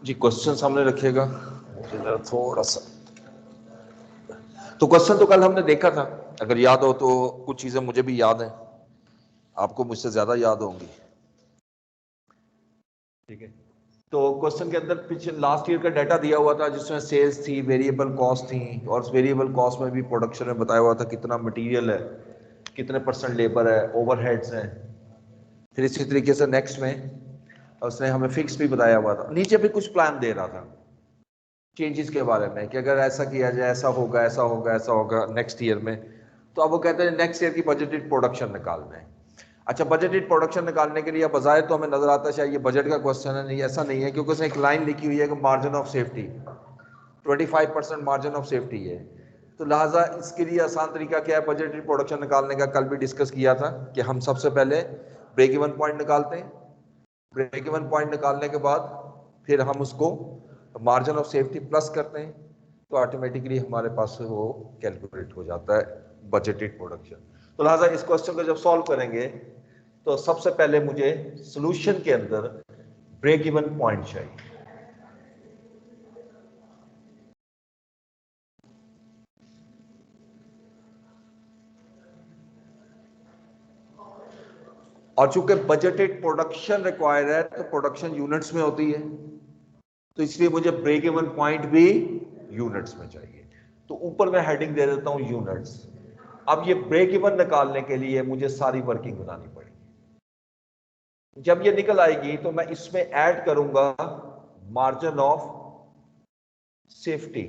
जी question सामने रखिएगा, मुझे जरा थोड़ा सा। तो क्वेश्चन तो कल हमने देखा था, अगर याद हो तो कुछ चीजें मुझे भी याद हैं, आपको मुझसे ज्यादा याद होंगी। ठीक है, तो क्वेश्चन के अंदर पिछले लास्ट ईयर का डाटा दिया हुआ था जिसमें सेल्स थी, वेरिएबल कॉस्ट थी, और वेरिएबल कॉस्ट में भी प्रोडक्शन में बताया हुआ था कितना मटेरियल है, कितने परसेंट लेबर है, ओवरहेड्स हैं। फिर इसी तरीके से नेक्स्ट में उसने हमें फिक्स भी बताया हुआ था, नीचे भी कुछ प्लान दे रहा था चेंजेस के बारे में कि अगर ऐसा किया जाए ऐसा होगा, ऐसा होगा, ऐसा होगा नेक्स्ट ईयर में। तो अब वो कहते हैं नेक्स्ट ईयर की बजटेड प्रोडक्शन निकालना है। अच्छा, बजटेड प्रोडक्शन निकालने के लिए बजाय तो हमें नजर आता है शायद ये बजट का क्वेश्चन है, नहीं ऐसा नहीं है, क्योंकि उसने एक लाइन लिखी हुई है कि margin of safety 25% margin of safety है। तो लिहाजा इसके लिए आसान तरीका क्या है बजटेड प्रोडक्शन निकालने का, कल भी डिस्कस किया था कि हम सबसे पहले ब्रेक इवन पॉइंट निकालते हैं। ब्रेक इवन पॉइंट निकालने के बाद फिर हम उसको मार्जिन ऑफ सेफ्टी प्लस करते हैं, तो ऑटोमेटिकली हमारे पास वो कैलकुलेट हो जाता है बजटेड प्रोडक्शन। तो लिहाजा इस क्वेश्चन को जब सॉल्व करेंगे तो सबसे पहले मुझे सॉल्यूशन के अंदर ब्रेक इवन पॉइंट चाहिए। और चूंकि बजटेड प्रोडक्शन रिक्वायर्ड है तो प्रोडक्शन यूनिट्स में होती है, तो इसलिए मुझे ब्रेक इवन पॉइंट भी यूनिट्स में चाहिए। तो ऊपर मैं हेडिंग दे देता हूं यूनिट्स। अब ये ब्रेक इवन निकालने के लिए मुझे सारी वर्किंग बनानी पड़ेगी। जब ये निकल आएगी तो मैं इसमें ऐड करूंगा मार्जिन ऑफ सेफ्टी।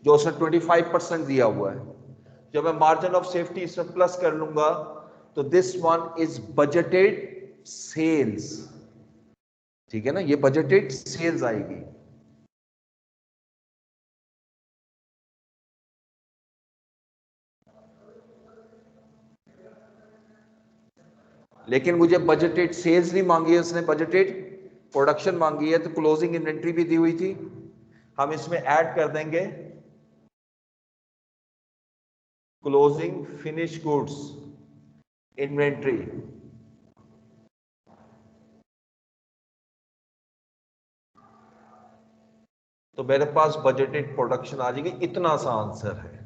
जो उसने 25% दिया हुआ है, जब मैं मार्जिन ऑफ सेफ्टी इसमें प्लस कर लूंगा तो this one is budgeted sales. ठीक है ना, ये बजटेड सेल्स आएगी। लेकिन मुझे बजटेड सेल्स नहीं मांगी है उसने, बजटेड प्रोडक्शन मांगी है। तो क्लोजिंग इन्वेंट्री भी दी हुई थी, हम इसमें ऐड कर देंगे क्लोजिंग फिनिश गुड्स इन्वेंट्री। तो मेरे पास बजटेड प्रोडक्शन आ जाएगी। इतना सा आंसर है।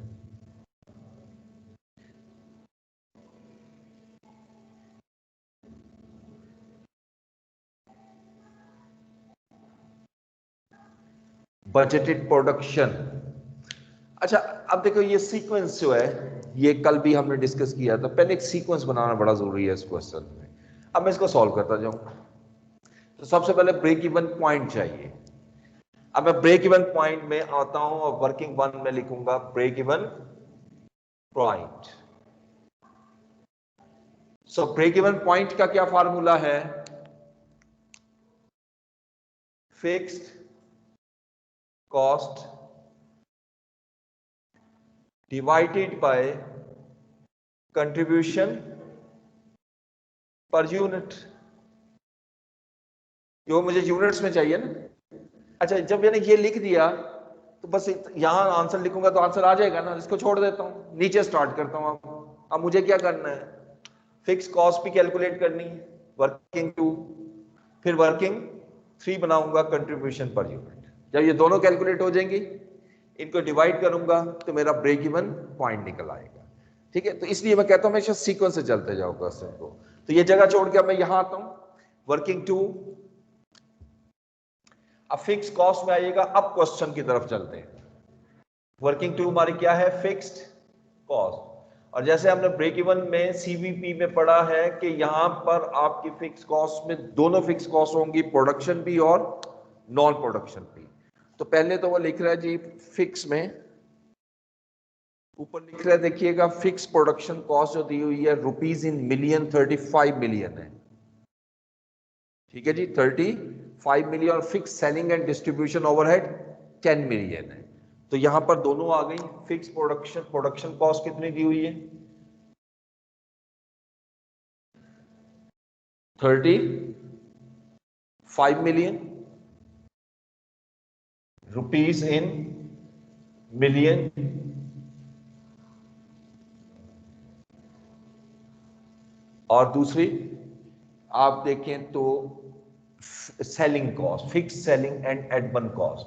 Budgeted production. अच्छा, अब देखो ये सीक्वेंस जो है ये कल भी हमने डिस्कस किया था। पहले एक सीक्वेंस बनाना बड़ा जरूरी है इस क्वेश्चन में। अब मैं इसको सॉल्व करता जाऊं। तो सबसे पहले ब्रेक इवन पॉइंट चाहिए। अब मैं ब्रेक इवन पॉइंट में आता हूं और वर्किंग वन में लिखूंगा break even point. So break even point का क्या फार्मूला है? Fixed cost divided by contribution per unit. जो मुझे यूनिट्स में चाहिए ना। अच्छा, जब मैंने ये लिख दिया तो बस यहां आंसर लिखूंगा तो आंसर आ जाएगा ना। इसको छोड़ देता हूं, नीचे स्टार्ट करता हूं। अब मुझे क्या करना है? फिक्स कॉस्ट भी कैलकुलेट करनी है, वर्किंग 2, फिर वर्किंग 3 बनाऊंगा कंट्रीब्यूशन पर यूनिट। जब ये दोनों कैलकुलेट हो जाएंगी, इनको डिवाइड करूंगा तो मेरा ब्रेक इवन पॉइंट निकल आएगा। ठीक है, तो इसलिए मैं कहता हूं हमेशा सीक्वेंस से चलते जाओ क्वेश्चन को। तो ये जगह छोड़ के मैं यहां आता हूं वर्किंग 2। अब फिक्स कॉस्ट में आइएगा। अब क्वेश्चन की तरफ चलते हैं। वर्किंग 2 हमारी क्या है? Fixed cost. और जैसे हमने ब्रेक इवन में सीवीपी में पढ़ा है कि यहां पर आपकी फिक्स कॉस्ट में दोनों फिक्स कॉस्ट होंगी, प्रोडक्शन भी और नॉन प्रोडक्शन भी। तो पहले तो वो लिख रहा है जी फिक्स में, ऊपर लिख रहा है देखिएगा फिक्स प्रोडक्शन कॉस्ट जो दी हुई है रुपीज इन मिलियन 35 मिलियन है। ठीक है जी, 35 मिलियन। और fix selling and distribution overhead 10 million है। तो यहां पर दोनों आ गई। फिक्स प्रोडक्शन कॉस्ट कितनी दी हुई है? 35 मिलियन रुपीस इन मिलियन और दूसरी आप देखें तो selling cost, fix selling and admin cost,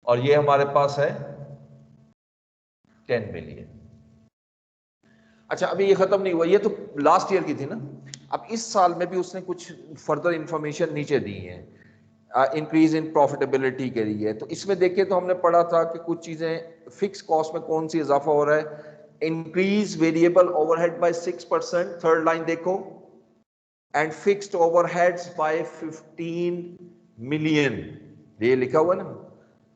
और ये हमारे पास है 10 मिलियन। अच्छा अभी ये खत्म नहीं हुआ, ये तो लास्ट ईयर की थी ना। अब इस साल में भी उसने कुछ फर्दर इंफॉर्मेशन नीचे दी है इंक्रीज इन प्रॉफिटेबिलिटी के लिए। तो इसमें देखिए तो हमने पढ़ा था कि कुछ चीजें फिक्स कॉस्ट में कौन सी इजाफा हो रहा है, increase variable overhead by 6%, third line देखो, and fixed overheads by 15 million, ये लिखा हुआ ना,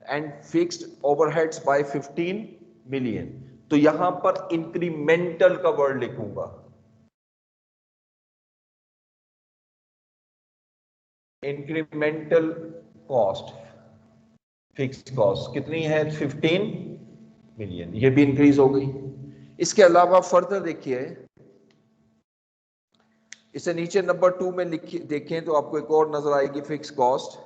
and fixed overheads by 15 million. तो यहां पर इंक्रीमेंटल का वर्ड लिखूंगा, इंक्रीमेंटल कॉस्ट, फिक्स्ड कॉस्ट कितनी है 15 मिलियन, ये भी इंक्रीज हो गई। इसके अलावा फर्दर देखिए, इसे नीचे नंबर 2 में लिखिए, देखें तो आपको एक और नजर आएगी fix cost,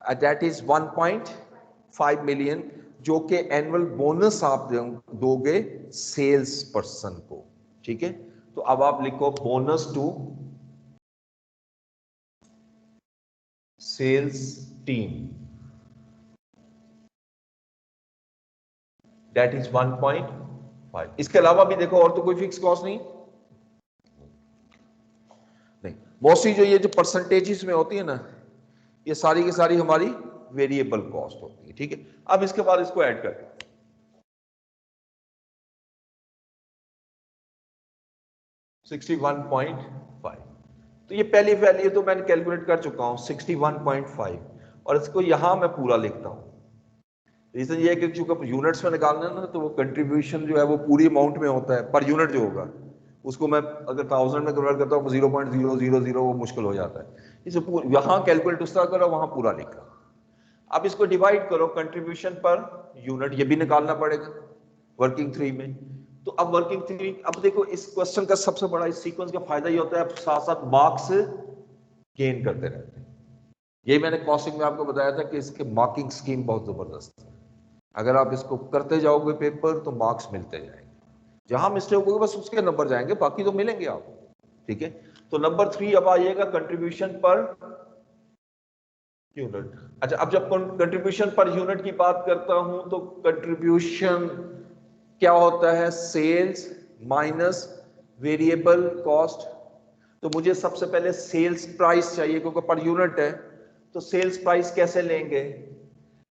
that is 1.5 million, जो कि एनुअल बोनस आप दोगे सेल्स पर्सन को। ठीक है, तो अब आप लिखो bonus to sales team, that is 1.5। इसके अलावा भी देखो और तो कोई फिक्स कॉस्ट नहीं, मोस्टली जो ये जो परसेंटेजेस में होती है ना, ये सारी की सारी हमारी वेरिएबल कॉस्ट होती है। ठीक है, अब इसके बाद इसको ऐड करें, $61.5, तो ये पहली वैल्यू तो मैंने कैलकुलेट कर चुका हूं 61.5, और इसको यहां मैं पूरा लिखता हूं। रीजन ये है कि चूंकि यूनिट्स में निकालना है ना, तो वो कंट्रीब्यूशन जो है वो पूरी अमाउंट में होता है, पर यूनिट जो होगा उसको मैं अगर 1000 में कन्वर्ट करता हूँ 0.000 वो मुश्किल हो जाता है। इसे यहां कैलकुलेट उस तरह करो, वहां पूरा लिखा। अब इसको डिवाइड करो कंट्रीब्यूशन पर यूनिट, ये भी निकालना पड़ेगा वर्किंग 3 में। तो अब वर्किंग 3, अब देखो इस क्वेश्चन का सबसे बड़ा इस सीक्वेंस का फायदा ये होता है, आप साथ साथ मार्क्स गेन करते रहते हैं। यही मैंने कॉस्टिंग में आपको बताया था कि इसके मार्किंग स्कीम बहुत जबरदस्त है। अगर आप इसको करते जाओगे पेपर तो मार्क्स मिलते जाएंगे, जहां मिस्टेक होगी बस उसके नंबर जाएंगे, बाकी तो मिलेंगे आपको। ठीक है, तो नंबर 3 अब आइएगा कंट्रीब्यूशन पर यूनिट। अच्छा, अब जब कंट्रीब्यूशन पर यूनिट की बात करता हूं तो कंट्रीब्यूशन क्या होता है, सेल्स माइनस वेरिएबल कॉस्ट। तो मुझे सबसे पहले सेल्स प्राइस चाहिए क्योंकि पर यूनिट है, तो सेल्स प्राइस कैसे लेंगे।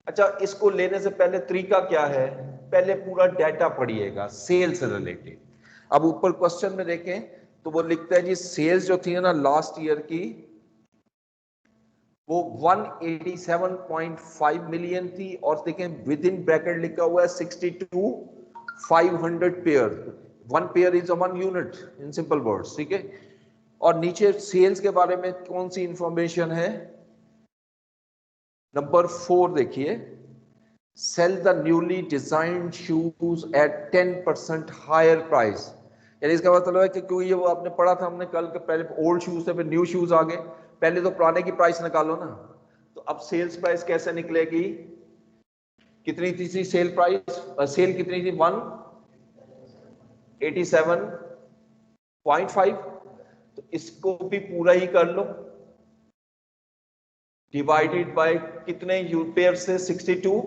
अच्छा, इसको लेने से पहले तरीका क्या है, पहले पूरा डाटा पढ़िएगा सेल्स से रिलेटेड। अब ऊपर क्वेश्चन में देखें तो वो लिखता है जी सेल्स जो थी ना लास्ट ईयर की, वो 187.5 मिलियन थी, और देखें विद इन ब्रैकेट लिखा हुआ है 62,500 pair. One pair is a one unit in simple words. ठीक है, और नीचे सेल्स के बारे में कौन सी इंफॉर्मेशन है, नंबर 4 देखिए, sell the newly designed shoes at 10% higher price. यानी इसका मतलब है कि क्योंकि ये वो आपने पढ़ा था हमने कल के, पहले ओल्ड शूज थे फिर न्यू शूज आ गए, पहले तो पुराने की प्राइस निकालो ना। तो अब सेल्स प्राइस कैसे निकलेगी, कितनी थी सेल प्राइस, सेल कितनी थी 187.5, तो इसको भी पूरा ही कर लो, डिवाइडेड बाय कितने पेयर से 62,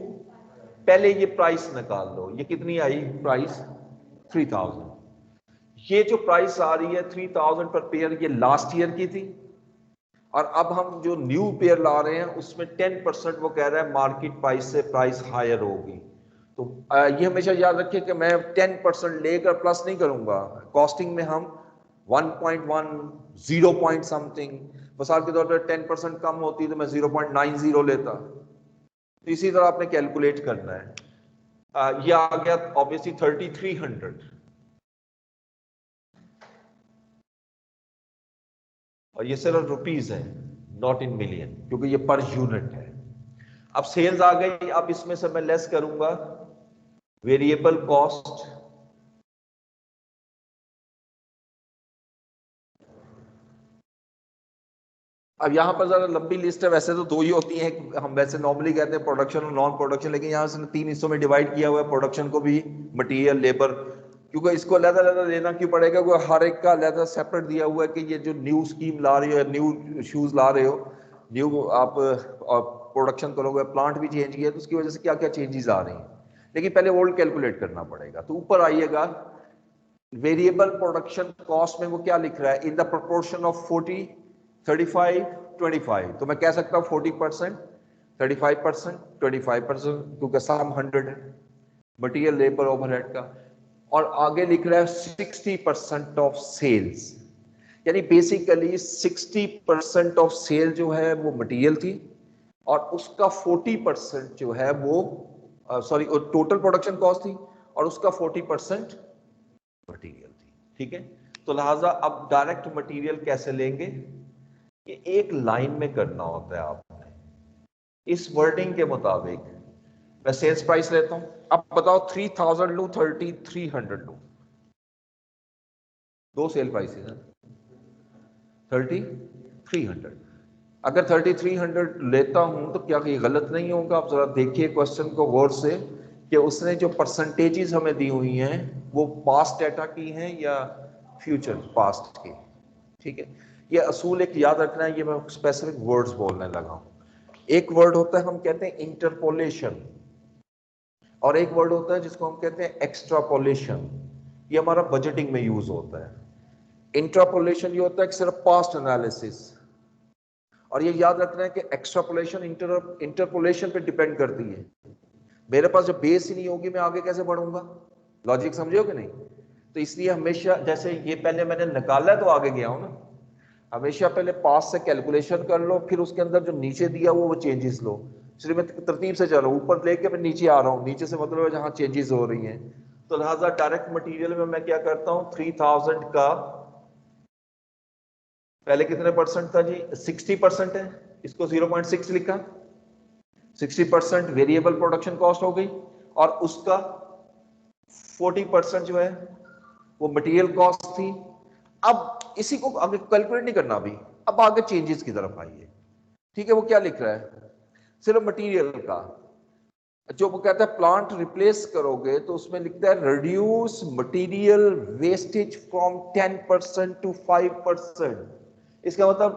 पहले ये प्राइस निकाल लो, ये कितनी आई प्राइस 3000। ये जो प्राइस आ रही है 3000 पर पेयर, ये लास्ट ईयर की थी, और अब हम जो न्यू पेयर ला रहे हैं उसमें 10% वो कह रहा है मार्केट प्राइस से प्राइस हायर होगी। तो ये हमेशा याद रखिए कि मैं 10% लेकर प्लस नहीं करूंगा, कॉस्टिंग में हम 1.1 0 पॉइंट समथिंग, मिसाल के तौर पर 10% कम होती तो मैं 0.90 लेता। तो इसी तरह आपने कैलकुलेट करना है। ये आ गया ऑब्वियसली 3300, और ये सिर्फ रुपीज है, नॉट इन मिलियन, क्योंकि ये पर यूनिट है। अब सेल्स आ गई, अब इसमें से मैं लेस करूंगा वेरिएबल कॉस्ट, अब यहाँ पर जरा लंबी लिस्ट है, वैसे तो दो ही होती है, हम वैसे नॉर्मली कहते हैं प्रोडक्शन और नॉन प्रोडक्शन, लेकिन यहाँ से 3 हिस्सों में डिवाइड किया हुआ है प्रोडक्शन को भी, मटेरियल, लेबर, क्योंकि इसको अलग-अलग लेना क्यों पड़ेगा, क्योंकि हर एक का अलग सेपरेट दिया हुआ है कि ये जो न्यू स्कीम ला रही हो, न्यू शूज ला रहे हो, न्यू आप प्रोडक्शन करोगे, प्लांट भी चेंज किया तो उसकी वजह से क्या क्या चेंजेस आ रही हैं, लेकिन पहले ओल्ड कैलकुलेट करना पड़ेगा। तो ऊपर आइएगा, वेरिएबल प्रोडक्शन कॉस्ट में वो क्या लिख रहा है, इन द प्रोपोर्शन ऑफ 40, 35, 25। तो मैं कह सकता हूँ 40%, 35%, 25%, क्योंकि सम 100 है मटीरियल लेबर ओवरहेड का, और आगे लिख रहा है 60% ऑफ सेल्स, यानी बेसिकली 60% ऑफ सेल जो है वो मटेरियल थी, और उसका 40% जो है वो सॉरी टोटल प्रोडक्शन कॉस्ट थी, और उसका 40% मटेरियल थी। ठीक है, तो लिहाजा अब डायरेक्ट मटेरियल कैसे लेंगे, ये एक लाइन में करना होता है आपने, इस वर्डिंग के मुताबिक। मैं सेल्स प्राइस लेता हूं, अब बताओ 3000 लू 3300 लू, दो सेल प्राइसेस हैं, 3300। अगर 3300 लेता हूं तो क्या ये गलत नहीं होगा? आप जरा देखिए क्वेश्चन को गौर से, कि उसने जो परसेंटेजेस हमें दी हुई हैं वो पास्ट डेटा की हैं या फ्यूचर पास्ट की। ठीक है, ये असूल एक याद रखना है, ये मैं स्पेसिफिक वर्ड्स बोलने लगा हूं। एक वर्ड होता है हम कहते हैं इंटरपोलेशन, और एक वर्ड होता है जिसको हम कहते हैं एक्स्ट्रापोलेशन। ये हमारा बजटिंग में यूज होता है। इंट्रापोलेशन ये होता है कि सिर्फ पास्ट एनालिसिस, और ये याद रखना है कि एक्स्ट्रापोलेशन इंटरपोलेशन पे डिपेंड करती है। मेरे पास जब बेस ही नहीं होगी मैं आगे कैसे बढ़ूंगा? लॉजिक समझे हो कि नहीं? तो इसलिए हमेशा, जैसे ये पहले मैंने निकाला है तो आगे गया हूं ना, हमेशा पहले पास से कैलकुलेशन कर लो, फिर उसके अंदर जो नीचे दिया वो चेंजेस लो। इसलिए मैं तरतीब से चल रहा हूं, ऊपर लेके मैं नीचे आ रहा हूं, नीचे से मतलब है जहां चेंजेस हो रही हैं। तो लिहाजा डायरेक्ट मटेरियल में मैं क्या करता हूं, 3000 का पहले कितने परसेंट था जी, 60% है, इसको 0.6 लिखा, 60% वेरिएबल प्रोडक्शन कॉस्ट हो गई, और उसका 40% जो है वो मटेरियल कॉस्ट थी। अब इसी को आगे कैलकुलेट नहीं करना अभी, अब आगे चेंजेस की तरफ आइए। ठीक है, वो क्या लिख रहा है, सिर्फ मटेरियल का जो वो कहता है प्लांट रिप्लेस करोगे तो उसमें लिखता है reduce material wastage from 10% to 5%। इसका मतलब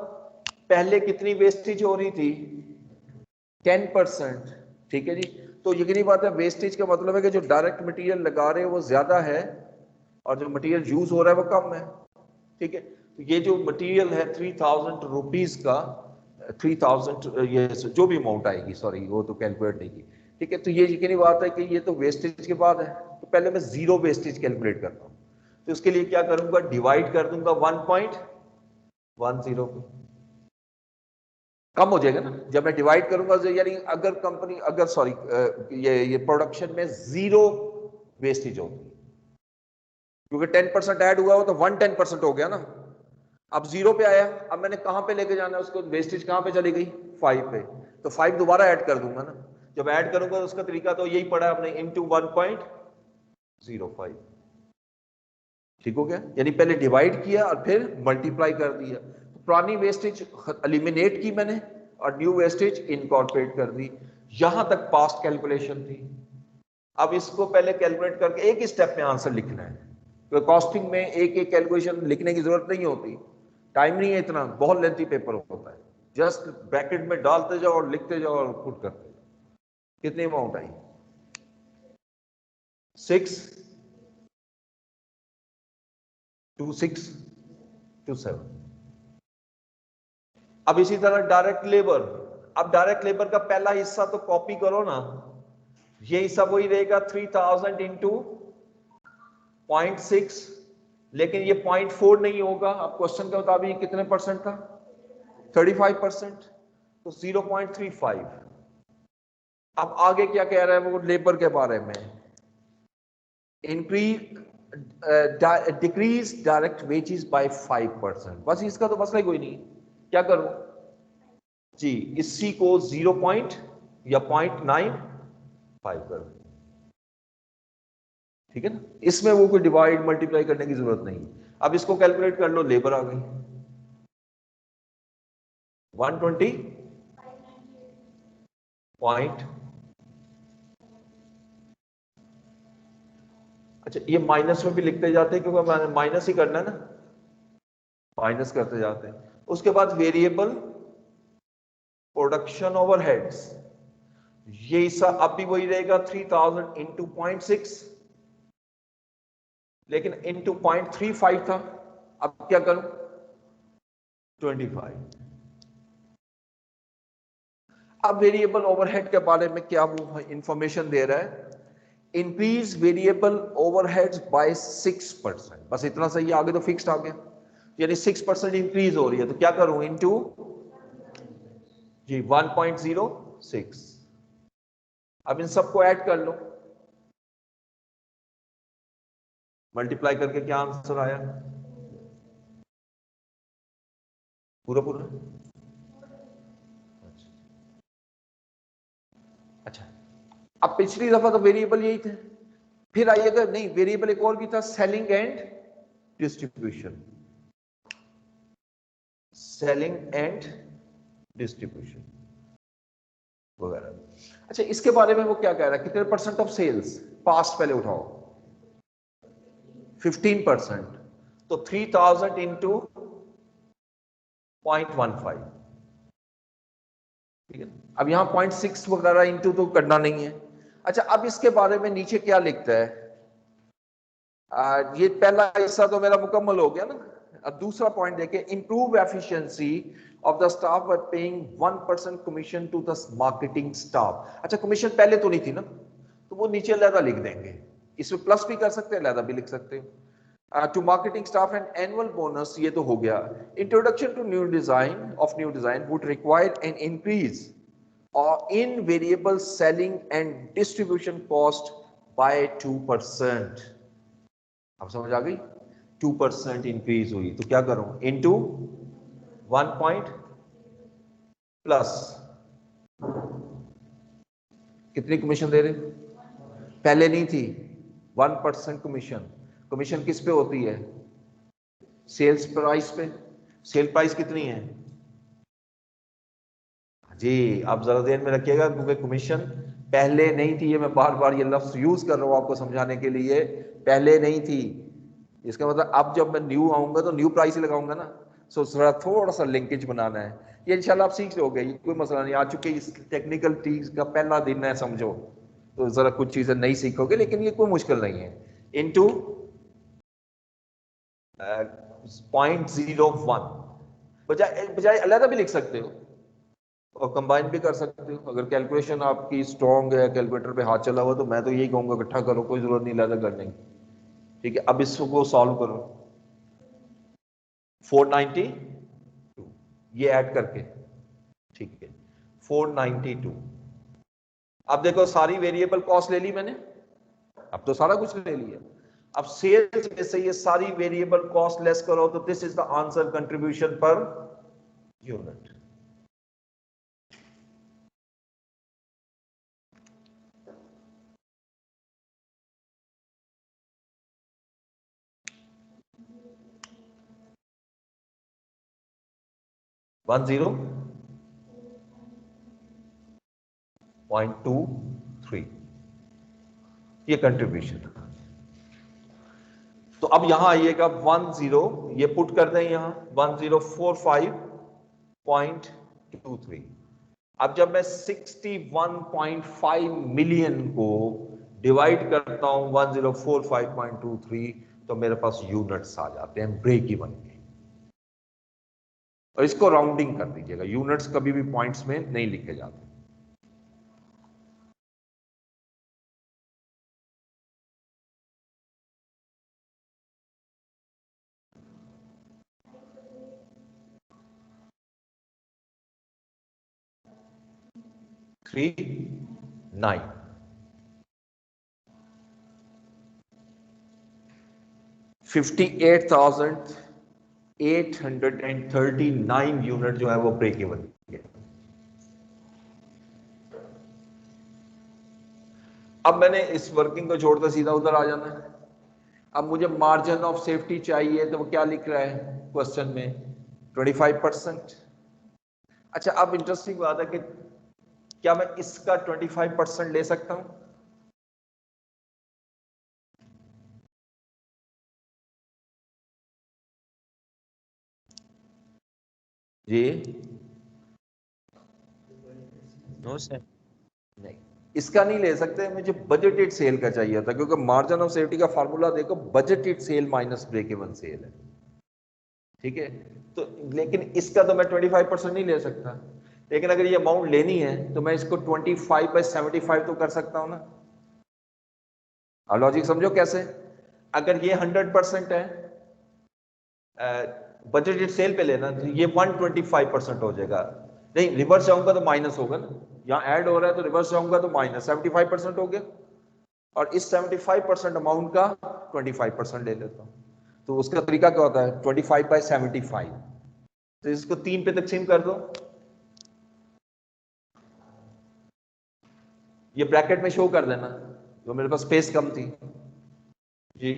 पहले कितनी वेस्टेज हो रही थी, 10%। ठीक है जी, तो यकीनी बात है वेस्टेज का मतलब है कि जो डायरेक्ट मटेरियल लगा रहे हैं वो ज्यादा है, और जो मटेरियल यूज हो रहा है वो कम है। ठीक है, तो ये जो मटेरियल है 3000 रुपीज का, 3000 ये जो भी अमाउंट आएगी, सॉरी वो तो कैलकुलेट नहीं की। ठीक है, तो ये यकीनी बात है कि ये तो वेस्टेज के बाद है, तो पहले मैं जीरो वेस्टेज कैलकुलेट करता हूँ। तो इसके लिए क्या करूंगा, डिवाइड कर दूंगा 1.10 पे, कम हो जाएगा ना जब मैं डिवाइड करूंगा। यानी अगर कंपनी, अगर सॉरी ये प्रोडक्शन में जीरो वेस्टेज होती, क्योंकि 10% ऐड हुआ हो तो 110% हो गया ना, अब जीरो पे आया, अब मैंने कहां पे लेके जाना है उसको, वेस्टेज कहां पे चली गई, 5 पे, तो 5 दोबारा ऐड कर दूंगा ना। जब ऐड करूंगा तो उसका तरीका तो यही पड़ा है आपने, इनटू 1.05। ठीक हो गया, यानी पहले डिवाइड किया और फिर मल्टीप्लाई कर दिया। तो पुरानी वेस्टेज एलिमिनेट की मैंने और न्यू वेस्टेज इनकॉर्पोरेट कर दी। यहां तक पास्ट कैलकुलेशन थी। अब इसको पहले कैलकुलेट करके एक ही स्टेप में आंसर लिखना है, तो कॉस्टिंग में एक एक कैलकुलेशन लिखने की जरूरत नहीं होती, टाइम नहीं है इतना, बहुत लेंथी पेपर होता है। जस्ट ब्रैकेट में डालते जाओ और लिखते जाओ और पुट करते जाओ। कितनी अमाउंट आई, 62627। अब इसी तरह डायरेक्ट लेबर, अब डायरेक्ट लेबर का पहला हिस्सा तो कॉपी करो ना, ये हिस्सा वही रहेगा 3000 इंटू 0.6, लेकिन ये 0.4 नहीं होगा। अब क्वेश्चन के मुताबिक कितने परसेंट था, 35%, तो 0.35। अब आगे क्या कह रहा है वो लेबर के बारे में, increase decrease direct wages by 5%। बस इसका तो मसला ही कोई नहीं, क्या करूं जी, इसी को 0 पॉइंट या 0.95 कर, ठीक है ना, इसमें वो कोई डिवाइड मल्टीप्लाई करने की जरूरत नहीं। अब इसको कैलकुलेट कर लो, लेबर आ गई, 120 पॉइंट, अच्छा ये माइनस में भी लिखते जाते हैं क्योंकि मैंने माइनस ही करना है ना, माइनस करते जाते हैं। उसके बाद वेरिएबल प्रोडक्शन ओवरहेड्स, ये हिस्सा अब भी वही रहेगा 3000 इंटू 0.6, लेकिन इंटू 0.35 था, अब क्या करूं 25। अब वेरिएबल ओवरहेड के बारे में क्या वो इंफॉर्मेशन दे रहा है, इंक्रीज वेरिएबल ओवरहेड्स बाय 6%, बस इतना सही है, आगे तो फिक्स्ड आ गया, यानी 6% इंक्रीज हो रही है, तो क्या करूं इनटू जी 1.06। अब इन सबको ऐड कर लो, मल्टीप्लाई करके क्या आंसर आया, पूरा पूरा। अच्छा, अब पिछली दफा तो वेरिएबल यही थे, फिर आइएगा नहीं वेरिएबल एक और भी था, selling and distribution, selling and distribution वगैरह। अच्छा, इसके बारे में वो क्या कह रहा है, कितने परसेंट ऑफ सेल्स, पास्ट पहले उठाओ 15%, तो 3000 इंटू 0.15, ठीक है। अब यहां 0.6 वगैरह इंटू तो करना नहीं है। अच्छा, अब इसके बारे में नीचे क्या लिखता है, ये पहला हिस्सा तो मेरा मुकम्मल हो गया ना। अब दूसरा पॉइंट देखिए, improve efficiency of the staff by paying 1% commission to the marketing staff. अच्छा, कमीशन पहले तो नहीं थी ना, तो वो नीचे अलग लिख देंगे, इसमें प्लस भी कर सकते हैं, अलग भी लिख सकते हैं। To marketing staff and annual bonus, ये तो हो गया। Introduction to new design of new design would require an increase in variable selling and distribution cost by 2%। अब समझ आ गई, 2% इंक्रीज हुई, तो क्या करूं इनटू 1 पॉइंट प्लस, कितनी कमीशन दे रहे, पहले नहीं थी 1% कमीशन। कमीशन किस पे होती है, सेल्स प्राइस पे। सेल प्राइस कितनी है जी, आप जरा ध्यान में रखिएगा, क्योंकि कमीशन पहले नहीं थी, ये मैं बार बार ये लफ्ज यूज कर रहा हूं आपको समझाने के लिए, पहले नहीं थी। इसका मतलब अब जब मैं न्यू आऊंगा तो न्यू प्राइस ही लगाऊंगा ना, सो थोड़ा सा लिंकेज बनाना है, ये इंशाल्लाह आप सीख लोगे, कोई मसला नहीं। आ चुके इस टेक्निकल टीज का पहला दिन है समझो, तो जरा कुछ चीजें नहीं सीखोगे, लेकिन ये कोई मुश्किल नहीं है। इनटू 0.01, बजाय बजाय अलग भी लिख सकते हो और कंबाइन भी कर सकते हो, अगर कैलकुलेशन आपकी स्ट्रॉन्ग है, कैलकुलेटर पे हाथ चला हुआ, तो मैं तो यही कहूंगा इकट्ठा करो, कोई जरूरत नहीं अलग करने की, ठीक है। अब इसको सॉल्व करो, 492 ये ऐड करके, ठीक है 492। अब देखो सारी वेरिएबल कॉस्ट ले ली मैंने, अब तो सारा कुछ ले लिया। अब सेल्स में से ये सारी वेरिएबल कॉस्ट लेस करो, तो this is the answer, contribution per unit. One 0.23, ये कंट्रीब्यूशन। तो अब यहां आइएगा 10, ये पुट कर दें यहां 1045.23। अब जब मैं 61.5 मिलियन को डिवाइड करता हूं 1045.23, तो मेरे पास यूनिट्स आ जाते हैं ब्रेक इवन के। और इसको राउंडिंग कर दीजिएगा, यूनिट्स कभी भी पॉइंट्स में नहीं लिखे जाते। थ्री 9 58,839 यूनिट जो है वो ब्रेक इवन के। अब मैंने इस वर्किंग को छोड़कर सीधा उधर आ जाना है। अब मुझे मार्जिन ऑफ सेफ्टी चाहिए, तो वो क्या लिख रहा है क्वेश्चन में, 25%। अच्छा, अब इंटरेस्टिंग बात है कि क्या मैं इसका 25% ले सकता हूं? जी नो सर, नहीं, इसका नहीं ले सकते, मुझे बजटेड सेल का चाहिए था, क्योंकि मार्जिन ऑफ सेफ्टी का फार्मूला देखो, budgeted sale minus break even sale है, ठीक है। तो लेकिन इसका तो मैं 25% नहीं ले सकता, लेकिन अगर ये अमाउंट लेनी है तो मैं इसको 25/75 तो कर सकता हूं ना। अब लॉजिक समझो कैसे। अगर ये 100% है बजटेड सेल पे लेना, तो ये 125% हो जाएगा। नहीं, रिवर्स जाऊंगा तो माइनस होगा ना, यहाँ ऐड हो रहा है तो रिवर्स जाऊंगा तो माइनस 75% हो गया, और इस 75% अमाउंट का 25% ले लेता हूं। तो उसका तरीका क्या होता है, 25/75, तो इसको 3 पे तकसीम कर दो, ये ब्रैकेट में शो कर देना, जो मेरे पास स्पेस कम थी। जी,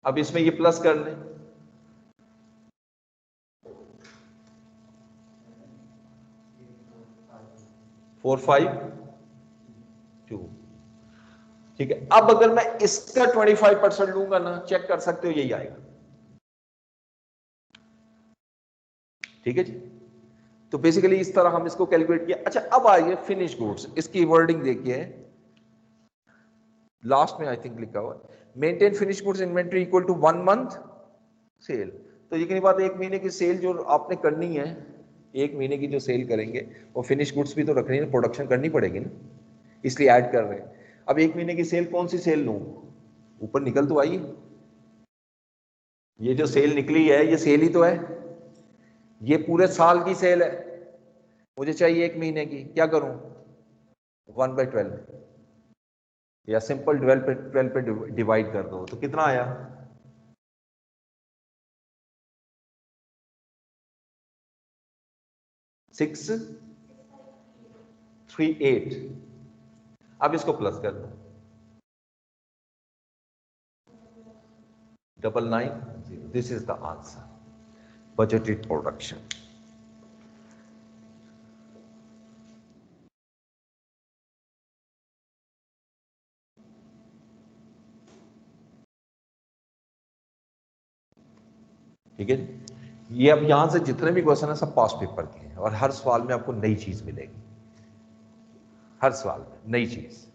अब इसमें ये प्लस कर लें, 452, ठीक है। अब अगर मैं इसका 25% लूंगा ना, चेक कर सकते हो यही आएगा, ठीक है जी। तो बेसिकली इस तरह हम इसको कैलकुलेट किया। अच्छा, अब आइए फिनिश गुड्स, इसकी वर्डिंग देखिए, लास्ट में आई थिंक लिखा हुआ, maintain finish goods inventory equal to 1 month sale. तो ये बात, 1 महीने की सेल जो आपने करनी है, 1 महीने की जो सेल करेंगे, वो फिनिश गुड्स भी तो रखनी है, प्रोडक्शन करनी पड़ेगी ना, इसलिए ऐड कर रहे हैं। अब 1 महीने की सेल कौन सी सेल लूं, ऊपर निकल तो आइए, ये जो सेल निकली है ये सेल ही तो है, ये पूरे साल की सेल है, मुझे चाहिए 1 महीने की, क्या करूं, 1/12, या सिंपल 12 पे डिवाइड कर दो, तो कितना आया, 638। अब इसको प्लस कर दो, 990, this is the answer, budgeted production. ठीक है, ये अब यहां से जितने भी क्वेश्चन है सब पास पेपर के हैं, और हर सवाल में आपको नई चीज मिलेगी, हर सवाल में नई चीज।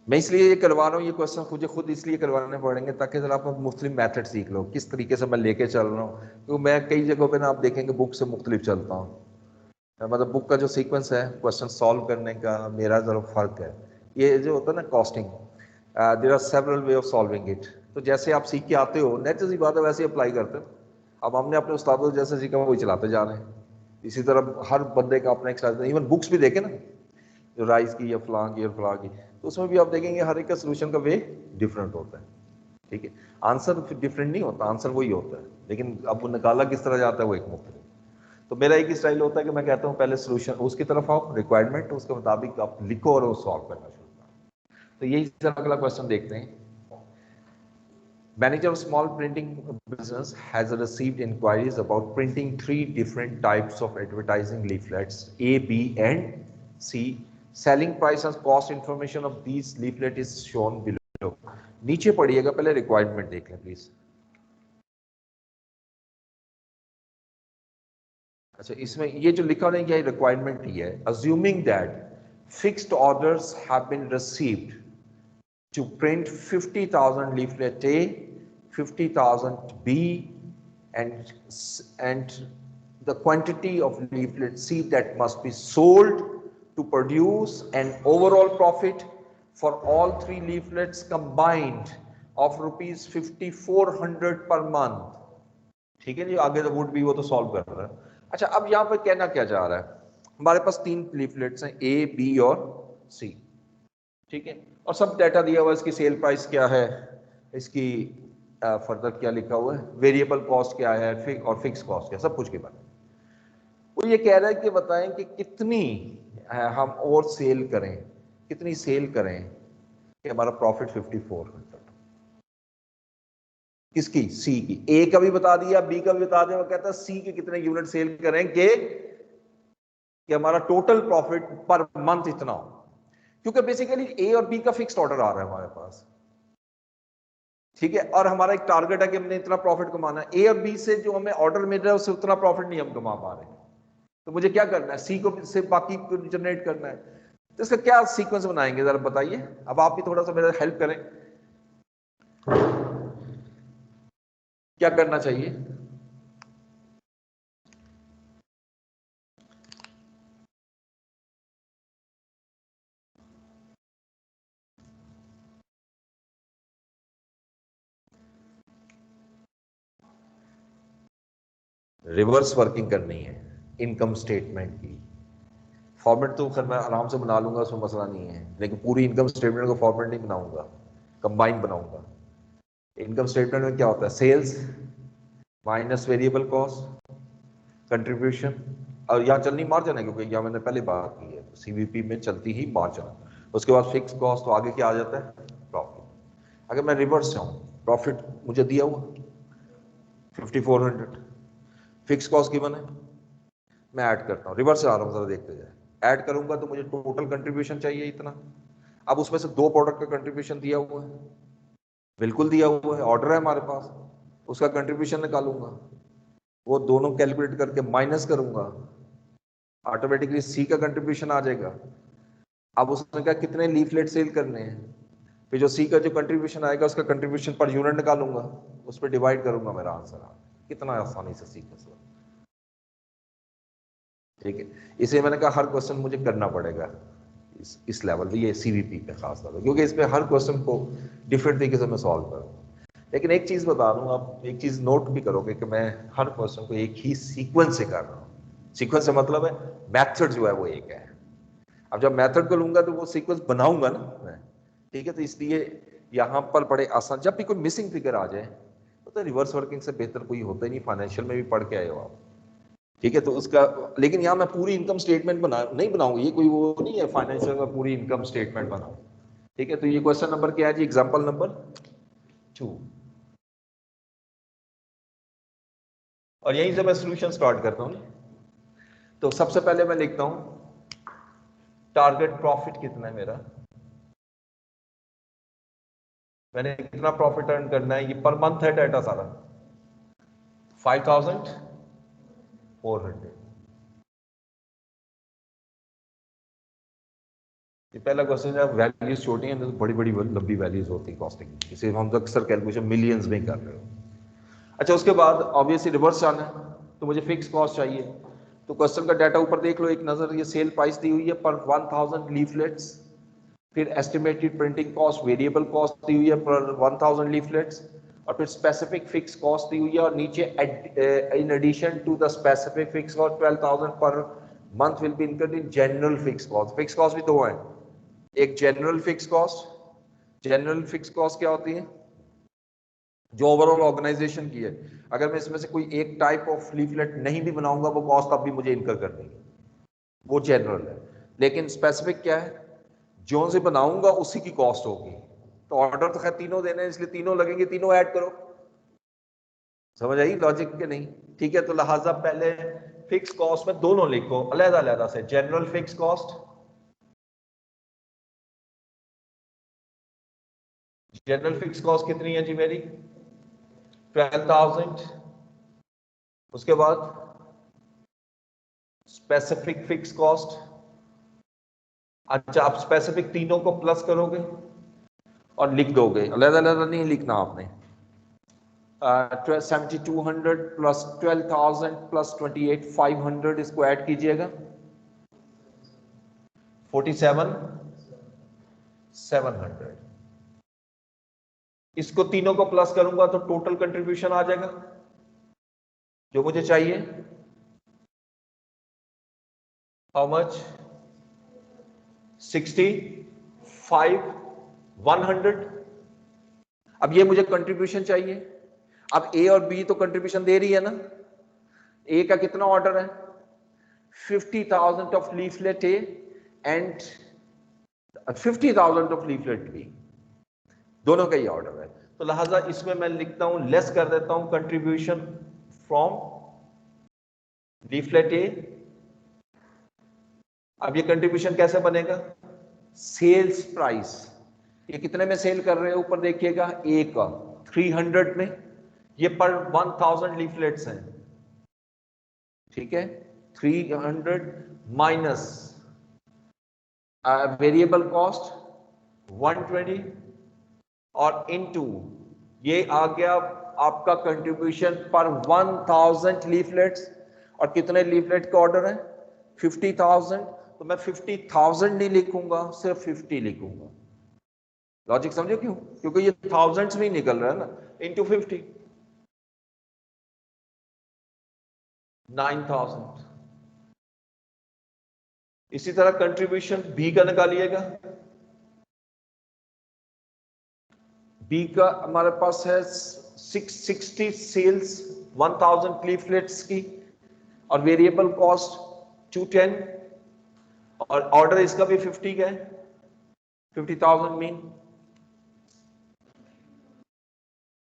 मैं इसलिए ये करवा रहा हूँ, ये क्वेश्चन मुझे खुद इसलिए करवाने पड़ेंगे ताकि जरा आप मुख्तलिफ मैथड सीख लो, किस तरीके से मैं लेके चल रहा हूँ, क्योंकि मैं कई जगहों पे ना आप देखेंगे बुक से मुख्तलिफ चलता हूँ, मतलब बुक का जो सीक्वेंस है क्वेश्चन सॉल्व करने का मेरा जरा फर्क है। ये जो होता है ना costing, there are several way of solving it, तो जैसे आप सीख के आते हो नेचुरल सी बात है, वैसे अप्लाई करते हो। अब हमने अपने उस्तादों से जैसे सीखा वही चलाते जा रहे हैं, इसी तरह हर बंदे का अपना एक, इवन बुक्स भी देखे ना, जो राइस की या फलां की और फलां की, तो उसमें भी आप देखेंगे हर एक का सोल्यूशन का वे डिफरेंट होता है, ठीक है। आंसर डिफरेंट नहीं होता, आंसर वही होता है, लेकिन अब वो निकाला किस तरह जाता है वो एक मुख्तलिफ। तो मेरा एक ही स्टाइल होता है कि मैं कहता हूँ पहले सोल्यूशन उसकी तरफ आओ, रिक्वायरमेंट उसके मुताबिक आप लिखो और वो सॉल्व करना शुरू करो। तो यही अगला क्वेश्चन देखते हैं। Manager of small printing business has received inquiries about printing 3 different types of advertising leaflets, A, B, and C. Selling price and cost information of these leaflet is shown below. नीचे पढ़िएगा, पहले requirement देख लें please. अच्छा, इसमें ये जो लिखा है ये रिक्वायरमेंट ही है। Assuming that fixed orders have been received to print 50,000 leaflet A, 50,000 B, and the quantity of leaflet C that must be sold to produce an overall profit for all 3 leaflets combined of rupees 5,400 per month। ठीक है जी, आगे तो would भी वो तो solve कर रहा है। अच्छा, अब यहां पर कहना क्या चाह रहा है, हमारे पास 3 लीफलेट्स हैं, ए, बी और सी, ठीक है, और सब डाटा दिया हुआ है, इसकी सेल प्राइस क्या है, इसकी फर्दर क्या लिखा हुआ है, वेरिएबल कॉस्ट क्या है, और फिक्स कॉस्ट क्या है, सब कुछ के बारे में। वो ये कह रहा है कि बताएं कि कितनी हम और सेल करें, कितनी सेल करें कि हमारा प्रॉफिट 5400। किसकी? सी की। ए का भी बता दिया, बी का भी बता दिया, वो कहता है सी के कितने यूनिट सेल करेंगे कि हमारा टोटल प्रॉफिट पर मंथ इतना हो, क्योंकि बेसिकली ए और बी का फिक्स्ड ऑर्डर आ रहा है हमारे पास, ठीक है, और हमारा एक टारगेट है कि हमने इतना प्रॉफिट कमाना है। ए और बी से जो हमें ऑर्डर मिल रहा है उससे उतना प्रॉफिट नहीं हम कमा पा रहे, तो मुझे क्या करना है? सी को से बाकी जनरेट करना है। तो इसका क्या सीक्वेंस बनाएंगे जरा बताइए। अब आप भी थोड़ा सा मेरा हेल्प करें, क्या करना चाहिए? रिवर्स वर्किंग करनी है इनकम स्टेटमेंट की। फॉर्मेट तो खैर मैं आराम से बना लूंगा, उसमें मसला नहीं है, लेकिन पूरी इनकम स्टेटमेंट को फॉर्मेट नहीं बनाऊंगा, कंबाइन बनाऊंगा। इनकम स्टेटमेंट में क्या होता है? Sales minus variable cost, contribution, और यहाँ चलनी मार्जिन है क्योंकि यहाँ मैंने पहले बात की है, सीवीपी में चलती ही मार्जिन। उसके बाद फिक्स कॉस्ट, तो आगे क्या आ जाता है? प्रॉफिट। अगर मैं रिवर्स जाऊँ, प्रॉफिट मुझे दिया हुआ 5400, फिक्स कॉस्ट गिवन है, मैं ऐड करता हूँ, रिवर्स आ रहा हूँ, जरा देखते जाए। ऐड करूंगा तो मुझे टोटल कंट्रीब्यूशन चाहिए इतना। अब उसमें से दो प्रोडक्ट का कंट्रीब्यूशन दिया हुआ है, बिल्कुल दिया हुआ है, ऑर्डर है हमारे पास, उसका कंट्रीब्यूशन निकालूंगा, वो दोनों कैलकुलेट करके माइनस करूंगा, ऑटोमेटिकली सी का कंट्रीब्यूशन आ जाएगा। अब उसने कहा कितने लीफलेट सेल करने हैं, फिर जो सी का जो कंट्रीब्यूशन आएगा उसका कंट्रीब्यूशन पर यूनिट निकालूंगा, उस पर डिवाइड करूंगा, मेरा आंसर आ। कितना आसानी से सीख, ठीक है। इसलिए मैंने कहा हर क्वेश्चन मुझे करना पड़ेगा इस लेवल पे, ये सीवीपी पे खास तौर पर, क्योंकि इस पे हर क्वेश्चन को डिफरेंट तरीके से मैं सॉल्व करूँ। लेकिन एक चीज बता दूं, आप एक चीज नोट भी करोगे कि मैं हर क्वेश्चन को एक ही सीक्वेंस से कर रहा हूँ। सीक्वेंस से मतलब है मैथड जो है वो एक है। अब जब मैथड को लूंगा तो वो सीक्वेंस बनाऊंगा ना मैं, ठीक है। तो इसलिए यहाँ पर बड़े आसान, जब भी कोई मिसिंग फिगर आ जाए तो रिवर्स वर्किंग से बेहतर कोई होता ही नहीं। फाइनेंशियल में भी पढ़ के आए हो आप, ठीक है। तो उसका, लेकिन यहाँ मैं पूरी इनकम स्टेटमेंट बना नहीं बनाऊंगा, ये कोई वो नहीं है फाइनेंशियल में पूरी इनकम स्टेटमेंट बनाऊं, ठीक है। तो ये क्वेश्चन नंबर क्या है जी? एग्जांपल नंबर 2, और यहीं से मैं सॉल्यूशन स्टार्ट करता हूँ। तो सबसे पहले मैं लिखता हूं टारगेट प्रॉफिट कितना है मेरा, मैंने कितना प्रॉफिट अर्न करना है, ये पर मंथ है डाटा सारा 5400। ये पहला क्वेश्चन है, वैल्यूज छोटी हैं तो बड़ी बड़ी लंबी वैल्यूज होती है कॉस्टिंग, इसे हम अक्सर कैलकुलेशन मिलियंस में कर रहे हो। अच्छा, उसके बाद ऑब्वियसली रिवर्स जाना है, तो मुझे फिक्स कॉस्ट चाहिए। तो क्वेश्चन का डाटा ऊपर देख लो एक नजर, ये सेल प्राइस दी हुई है पर 1000 लीफलेट्स, फिर estimated printing cost, variable cost दी हुई है पर 1000 लीफलेट्स, और फिर स्पेसिफिक फिक्स कॉस्ट दी हुई है, और नीचे in addition to the specific fix cost 12000 per month will be incurred in general fix cost. Fix cost भी दो हैं, एक general fix cost, general fix cost क्या होती है? जो ओवरऑल ऑर्गेनाइजेशन की है। अगर मैं इसमें से कोई एक टाइप ऑफ लीफलेट नहीं भी बनाऊंगा वो कॉस्ट अब भी मुझे इनकर कर देगी, वो जनरल है। लेकिन स्पेसिफिक क्या है? जो से बनाऊंगा उसी की कॉस्ट होगी। तो ऑर्डर तो खैर तीनों देने हैं इसलिए तीनों लगेंगे, तीनों ऐड करो। समझ आई लॉजिक के नहीं? ठीक है, तो लिहाजा पहले फिक्स कॉस्ट में दोनों लिखो अलग अलग से, general fix cost, general fix cost कितनी है जी मेरी? 12,000। उसके बाद स्पेसिफिक फिक्स कॉस्ट, अच्छा आप स्पेसिफिक तीनों को प्लस करोगे और लिख दोगे, अलग अलग नहीं लिखना आपने। 7200 प्लस 12,000 प्लस 28,500, इसको ऐड कीजिएगा 47,700। इसको तीनों को प्लस करूंगा तो टोटल कंट्रीब्यूशन आ जाएगा जो मुझे चाहिए, हाउ मच? 65,100। अब ये मुझे कंट्रीब्यूशन चाहिए। अब ए और बी तो कंट्रीब्यूशन दे रही है ना, ए का कितना ऑर्डर है? 50,000 of leaflet A and 50,000 of leaflet B. दोनों का ही ऑर्डर है, तो लिहाजा इसमें मैं लिखता हूं, लेस कर देता हूं कंट्रीब्यूशन फ्रॉम लीफलेट ए। अब ये कंट्रीब्यूशन कैसे बनेगा, सेल्स प्राइस, ये कितने में सेल कर रहे हैं ऊपर देखिएगा, एक 300 में, ये पर 1000 लीफलेट्स हैं, ठीक है, 300 माइनस वेरिएबल कॉस्ट 120 और इनटू ये आ गया आपका कंट्रीब्यूशन पर 1000 लीफलेट्स, और कितने लीफलेट का ऑर्डर है 50,000, तो मैं 50,000 नहीं लिखूंगा, सिर्फ 50 लिखूंगा। लॉजिक समझो क्यों, क्योंकि ये थाउजेंड्स में ही निकल रहा है ना, इंटू 50, 9,000। इसी तरह कंट्रीब्यूशन बी का निकालिएगा, बी का हमारे पास है 660 सेल्स 1000 लीफलेट्स की, और वेरिएबल कॉस्ट 210, और ऑर्डर इसका भी 50 का है, 50,000 मीन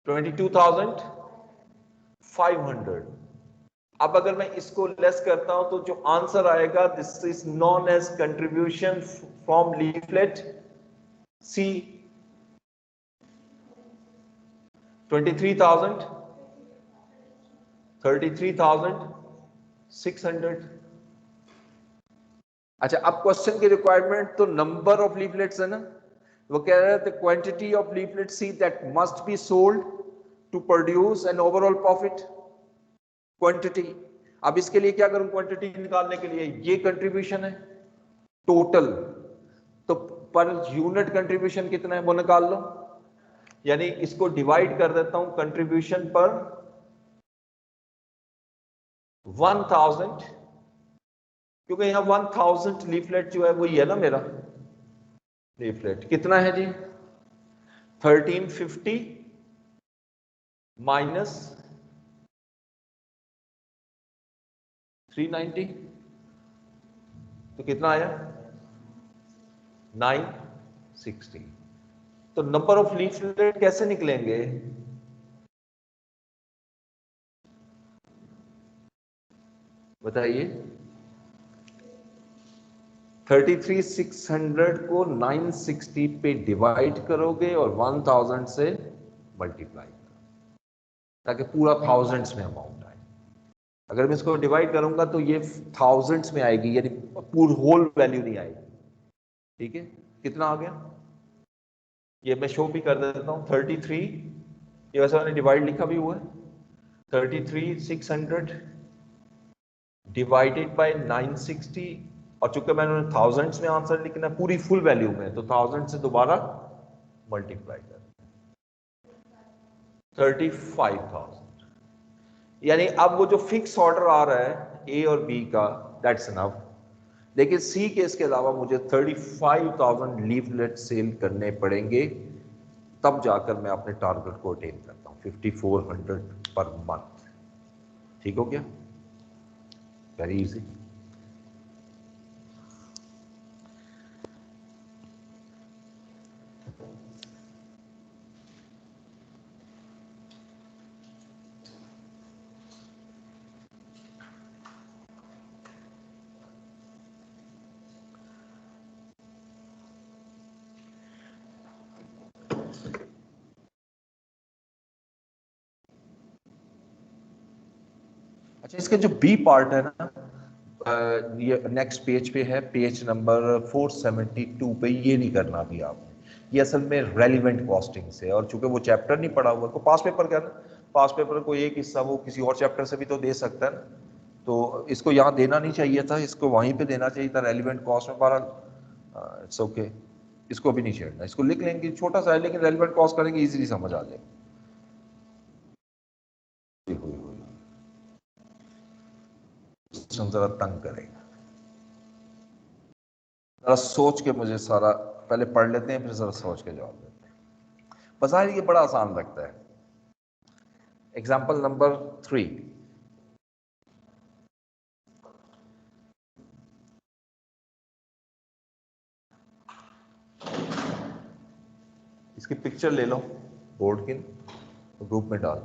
22,500। अब अगर मैं इसको लेस करता हूं तो जो आंसर आएगा, this is known as contribution from leaflet C, 23,000, 33,600। अच्छा, अब क्वेश्चन की रिक्वायरमेंट तो नंबर ऑफ लीफलेट्स है ना, वो कह रहे थे quantity of leaflet C that must be sold to produce an overall profit, quantity. अब इसके लिए क्या करूं, क्वांटिटी निकालने के लिए ये कंट्रीब्यूशन है टोटल, तो पर यूनिट कंट्रीब्यूशन कितना है वो निकाल लो, यानी इसको डिवाइड कर देता हूं कंट्रीब्यूशन पर 1000, क्योंकि यहां 1000 लीफलेट जो है वही है ना मेरा लीफलेट, कितना है जी 1350 माइनस 390, तो कितना आया 960। तो नंबर ऑफ लीफलेट कैसे निकलेंगे, बताइए, 33,600 को 960 पे डिवाइड करोगे और 1000 से मल्टीप्लाई करोगे, ताकि पूरा थाउजेंड्स में अमाउंट आए। अगर मैं इसको डिवाइड करूंगा तो ये थाउजेंड्स में आएगी, यानी पूरी होल वैल्यू नहीं आएगी, ठीक है। कितना आ गया, ये मैं शो भी कर देता हूं 33, ये वैसे मैंने डिवाइड लिखा भी हुआ है, 33,600 डिवाइडेड बाय 960, और चूंकि मैंने थाउजेंड्स में आंसर लिखना है पूरी फुल वैल्यू में, तो थाउजेंड से दोबारा मल्टीप्लाई कर 35,000, यानी अब वो जो फिक्स ऑर्डर आ रहा है ए और बी का, दैट्स इनफ। लेकिन सी केस के अलावा मुझे 35,000 लीफलेट सेल करने पड़ेंगे, तब जाकर मैं अपने टारगेट को अटेन करता हूं 5400 पर मंथ। ठीक हो गया, वेरी इजी। अच्छा, इसके जो बी पार्ट है ना, ये नेक्स्ट पेज पे है, पेज नंबर 472 पे, ये नहीं करना अभी आपने, ये असल में रेलिवेंट कॉस्टिंग से, और चूंकि वो चैप्टर नहीं पढ़ा हुआ, को पास पेपर क्या ना, पास पेपर को एक हिस्सा वो किसी और चैप्टर से भी तो दे सकता है ना, तो इसको यहाँ देना नहीं चाहिए था, इसको वहीं पे देना चाहिए था रेलिवेंट कॉस्ट में। बहरहाल इट्स ओके, इसको भी नहीं छेड़ना, इसको लिख लेंगे, छोटा सा है लेकिन रेलिवेंट कॉस्ट करेंगे, इजीली समझ आ जाएगा। जरा तंग करेगा, जरा सोच के मुझे सारा पहले पढ़ लेते हैं, फिर जरा सोच के जवाब देते हैं। बज़ाहिर ये बड़ा आसान लगता है। एग्जाम्पल नंबर 3, इसकी पिक्चर ले लो बोर्ड की, तो ग्रुप में डाल।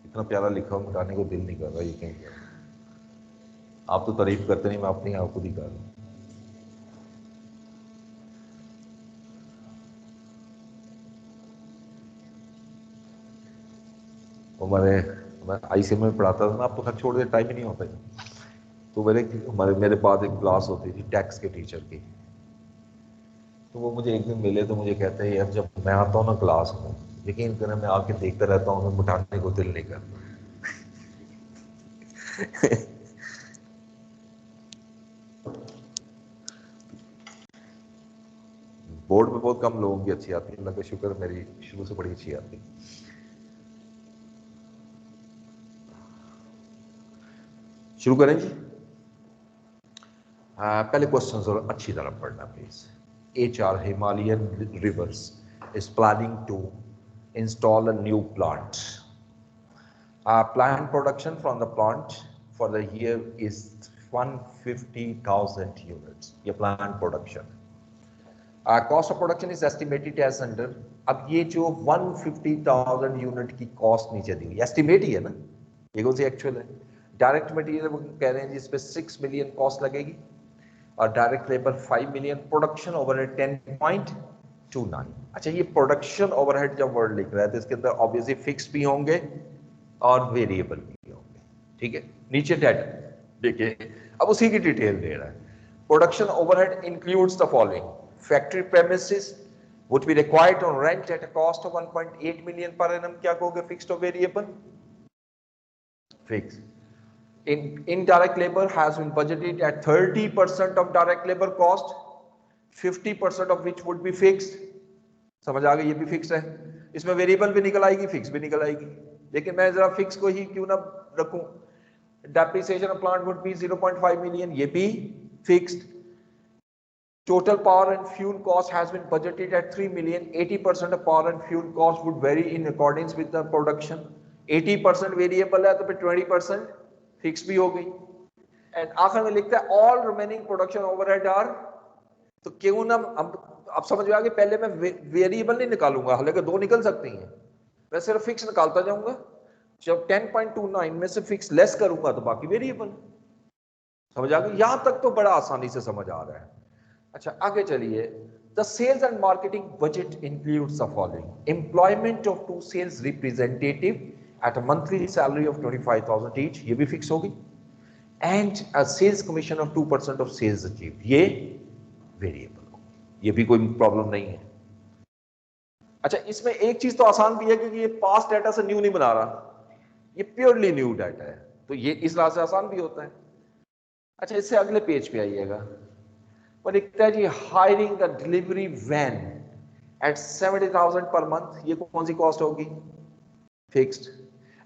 इतना प्यारा लिखा हो, मिटाने को दिल नहीं कर रहा, ये कहीं आप तो तारीफ करते नहीं, मैं अपनी आप खुद ही कर रहा हूँ। मैं आईसीएम में पढ़ाता था ना, आपको घर छोड़ के टाइम ही नहीं होता है। तो मेरे पास एक क्लास होती थी टैक्स के टीचर की, तो वो मुझे एक दिन मिले तो मुझे कहते हैं यार जब मैं आता हूँ ना क्लास में, यकीन करें मैं आके देखता रहता हूँ, मैं मिटाने को दिल नहीं करता। बोर्ड में बहुत कम लोगों की अच्छी आती है, अल्लाह का शुक्र मेरी शुरू से बड़ी अच्छी आती है। शुरू करें जी। पहले क्वेश्चन जरा अच्छी तरह पढ़ना please. HR Himalayan Rivers is planning to install a new plant. Planned production from the plant for the year is 150,000 units. ये planned production. Cost of production is estimated as under. अब ये जो 150,000 unit की cost नीचे दी हुई, estimate ही है ना, ये कौन सी एक्चुअल है। डायरेक्ट मटेरियल कह रहे हैं जिस पे 6 मिलियन कॉस्ट लगेगी और direct labour 5 million, production overhead 10.29। अच्छा, ये प्रोडक्शन ओवरहेड जब वर्ड लिख रहा है तो इसके अंदर ऑब्वियसली फिक्स भी होंगे और वेरिएबल भी होंगे, ठीक है। नीचे डेट देखिए, अब उसी की डिटेल दे रहा है। Production overhead includes the following: factory premises would be required on rent at a cost of 1.8 million per annum। क्या कहोगे, फिक्स्ड और variable? Fix. Indirect labor has been budgeted at 30% of direct labor cost, 50% of which would be fixed। समझ आ गई, ये भी fix है। इसमें variable भी निकल आएगी, फिक्स भी निकल आएगी, लेकिन मैं जरा फिक्स को ही क्यों ना रखूं। Depreciation of plant would be 0.5 million, ये भी fixed. Total power and fuel cost has been budgeted at 3 million. 80% of power and fuel cost would vary in accordance with the production. 80% variable है तो फिर 20% fix भी हो गई। And आखिर में लिखता है all remaining production overhead are, तो क्यों ना अब समझ में आ गई। पहले मैं वेरिएबल नहीं निकालूंगा, हालांकि दो निकल सकती हैं, मैं सिर्फ फिक्स निकालता जाऊंगा। जब 10.29 में से फिक्स लेस करूंगा तो बाकी वेरिएबल। समझ आ गई, यहां तक तो बड़ा आसानी से समझ आ रहा है। अच्छा, आगे चलिए। The sales and marketing budget includes the following: employment of 2 sales representative at a monthly salary of 25,000 each, ये भी फिक्स होगी, and a sales commission of 2% of sales achieved, ये वेरिएबल होगी, ये भी कोई प्रॉब्लम नहीं है। अच्छा, इसमें एक चीज तो आसान भी है क्योंकि ये पास्ट डाटा से न्यू नहीं बना रहा, ये प्योरली न्यू डाटा है, तो ये इस तरह से आसान भी होता है। अच्छा, इससे अगले पेज पे आइएगा, पर लिखता है जी hiring the delivery van at 70,000 per month, ये कौन सी कॉस्ट होगी, fixed.